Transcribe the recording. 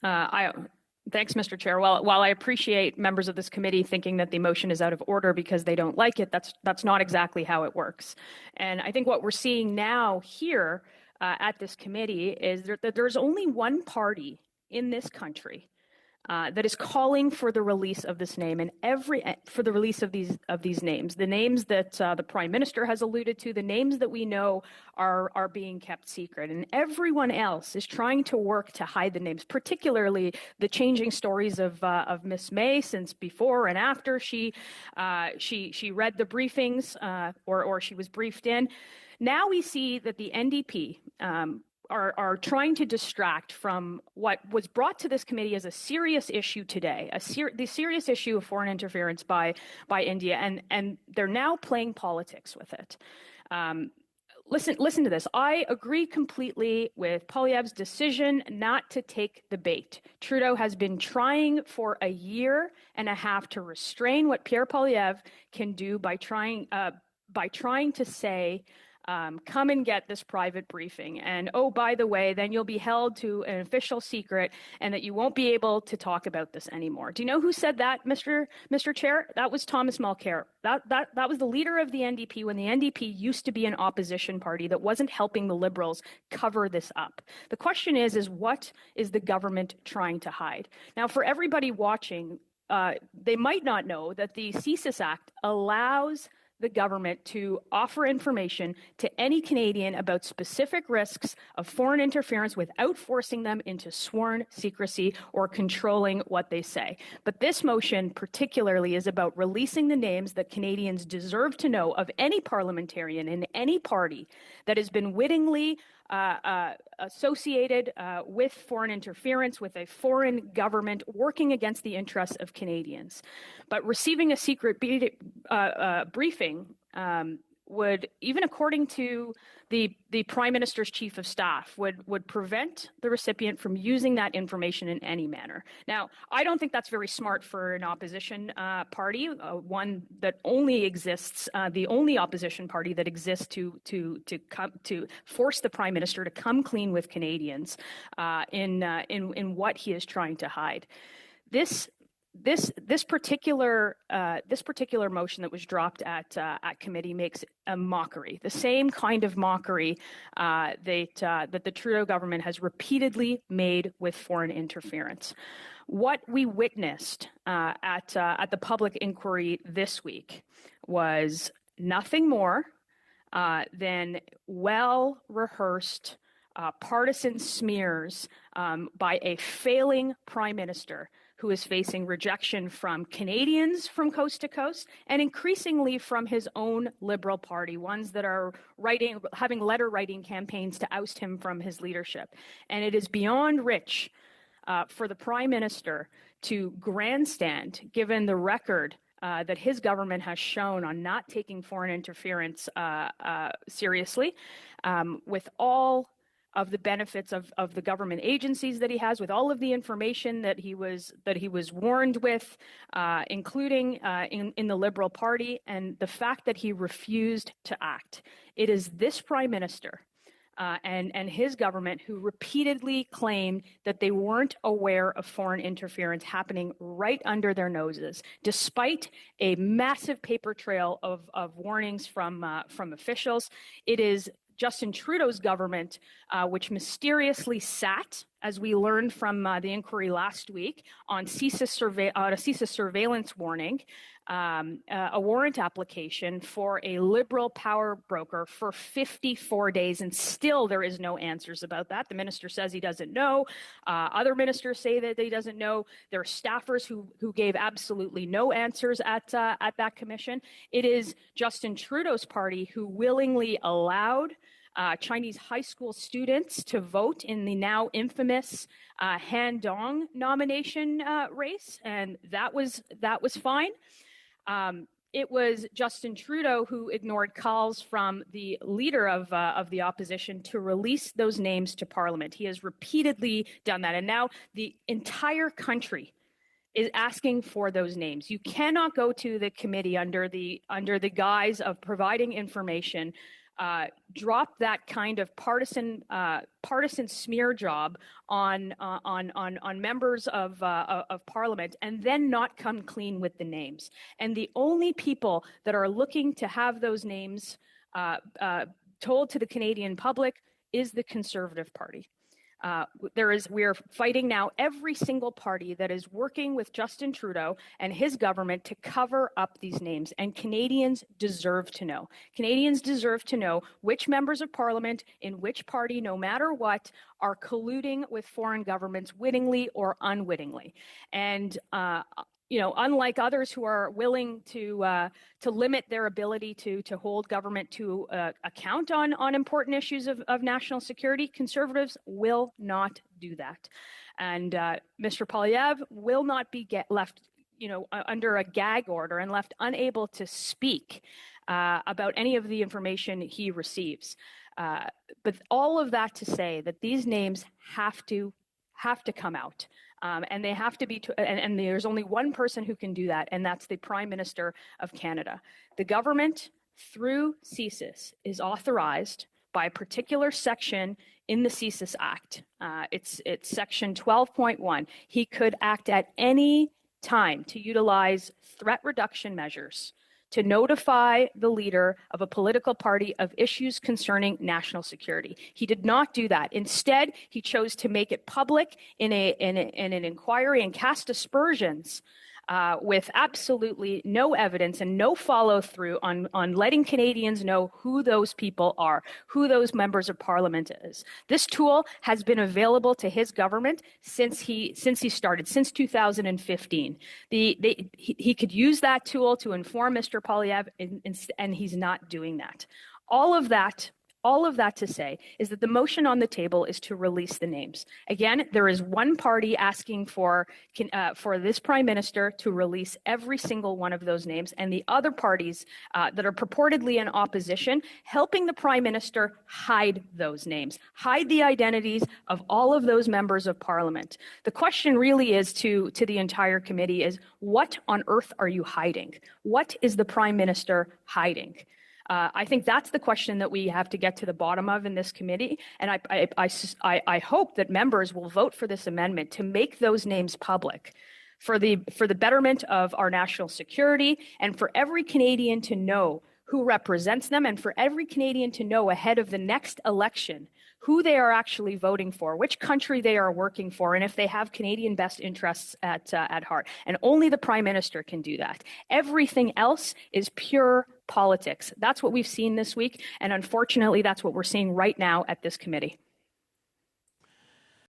I Thanks, Mr. Chair. Well, while I appreciate members of this committee thinking that the motion is out of order because they don't like it, that's not exactly how it works. And I think what we're seeing now here at this committee is that there's only one party in this country that is calling for the release of this name and for the release of these names, the names that the Prime Minister has alluded to, the names that we know are being kept secret, and everyone else is trying to work to hide the names, particularly the changing stories of Miss May since before and after she read the briefings or she was briefed in. Now we see that the NDP are trying to distract from what was brought to this committee as a serious issue today, the serious issue of foreign interference by India, and they're now playing politics with it. Listen to this. I agree completely with Poilievre's decision not to take the bait. Trudeau has been trying for a year and a half to restrain what Pierre Poilievre can do by trying to say, come and get this private briefing. And oh, by the way, then you'll be held to an official secret and that you won't be able to talk about this anymore. Do you know who said that, Mr. Chair? That was Thomas Mulcair. That was the leader of the NDP when the NDP used to be an opposition party that wasn't helping the Liberals cover this up. The question is what is the government trying to hide? Now, for everybody watching, they might not know that the CSIS Act allows the government to offer information to any Canadian about specific risks of foreign interference without forcing them into sworn secrecy or controlling what they say. But this motion particularly is about releasing the names that Canadians deserve to know of any parliamentarian in any party that has been wittingly associated with foreign interference, with a foreign government working against the interests of Canadians. But receiving a secret briefing would, even according to the Prime Minister's Chief of Staff, would prevent the recipient from using that information in any manner. Now, I don't think that's very smart for an opposition party, one that only exists, the only opposition party that exists to force the Prime Minister to come clean with Canadians in what he is trying to hide. This particular motion that was dropped at committee makes a mockery, the same kind of mockery that the Trudeau government has repeatedly made with foreign interference. What we witnessed at the public inquiry this week was nothing more than well-rehearsed partisan smears by a failing Prime Minister who is facing rejection from Canadians from coast to coast and increasingly from his own Liberal Party, ones that are having letter-writing campaigns to oust him from his leadership. And it is beyond rich for the Prime Minister to grandstand, given the record that his government has shown on not taking foreign interference seriously, with all of the benefits of the government agencies that he has, with all of the information that he was warned with, including in the Liberal Party, and the fact that he refused to act. It is this Prime Minister and his government who repeatedly claimed that they weren't aware of foreign interference happening right under their noses, despite a massive paper trail of warnings from officials. It is Justin Trudeau's government, which mysteriously sat, as we learned from the inquiry last week, on a CSIS surveillance warning, a warrant application for a Liberal power broker for 54 days, and still there is no answers about that. The minister says he doesn't know. Other ministers say that he doesn't know. There are staffers who gave absolutely no answers at that commission. It is Justin Trudeau's party who willingly allowed Chinese high school students to vote in the now infamous Han Dong nomination race, and that was fine. It was Justin Trudeau who ignored calls from the leader of the opposition to release those names to Parliament. He has repeatedly done that, and now the entire country is asking for those names. You cannot go to the committee under the guise of providing information drop that kind of partisan smear job on members of Parliament, and then not come clean with the names. And the only people that are looking to have those names told to the Canadian public is the Conservative Party. We are fighting now every single party that is working with Justin Trudeau and his government to cover up these names. And Canadians deserve to know. Canadians deserve to know which members of Parliament in which party, no matter what, are colluding with foreign governments wittingly or unwittingly. And unlike others who are willing to limit their ability to hold government to account on important issues of national security, Conservatives will not do that. And Mr. Poilievre will not be left under a gag order and left unable to speak about any of the information he receives. But all of that to say that these names have to come out. And they have to be, and there's only one person who can do that, and that's the Prime Minister of Canada. The government, through CSIS, is authorized by a particular section in the CSIS Act. It's section 12.1. He could act at any time to utilize threat reduction measures to notify the leader of a political party of issues concerning national security. He did not do that. Instead, he chose to make it public in an inquiry and cast aspersions with absolutely no evidence and no follow through on letting Canadians know who those people are, who those members of Parliament is. This tool has been available to his government since he started, since 2015. He could use that tool to inform Mr. Poilievre, and he's not doing that. All of that to say is that the motion on the table is to release the names. Again, there is one party asking for this Prime Minister to release every single one of those names, and the other parties that are purportedly in opposition helping the Prime Minister hide those names, hide the identities of all of those members of Parliament. The question really is to the entire committee is, what on earth are you hiding? What is the Prime Minister hiding? I think that's the question that we have to get to the bottom of in this committee, and I hope that members will vote for this amendment to make those names public for the betterment of our national security, and for every Canadian to know who represents them, and for every Canadian to know ahead of the next election who they are actually voting for, which country they are working for, and if they have Canadian best interests at heart. And only the Prime Minister can do that. Everything else is pure politics. That's what we've seen this week, and unfortunately, that's what we're seeing right now at this committee.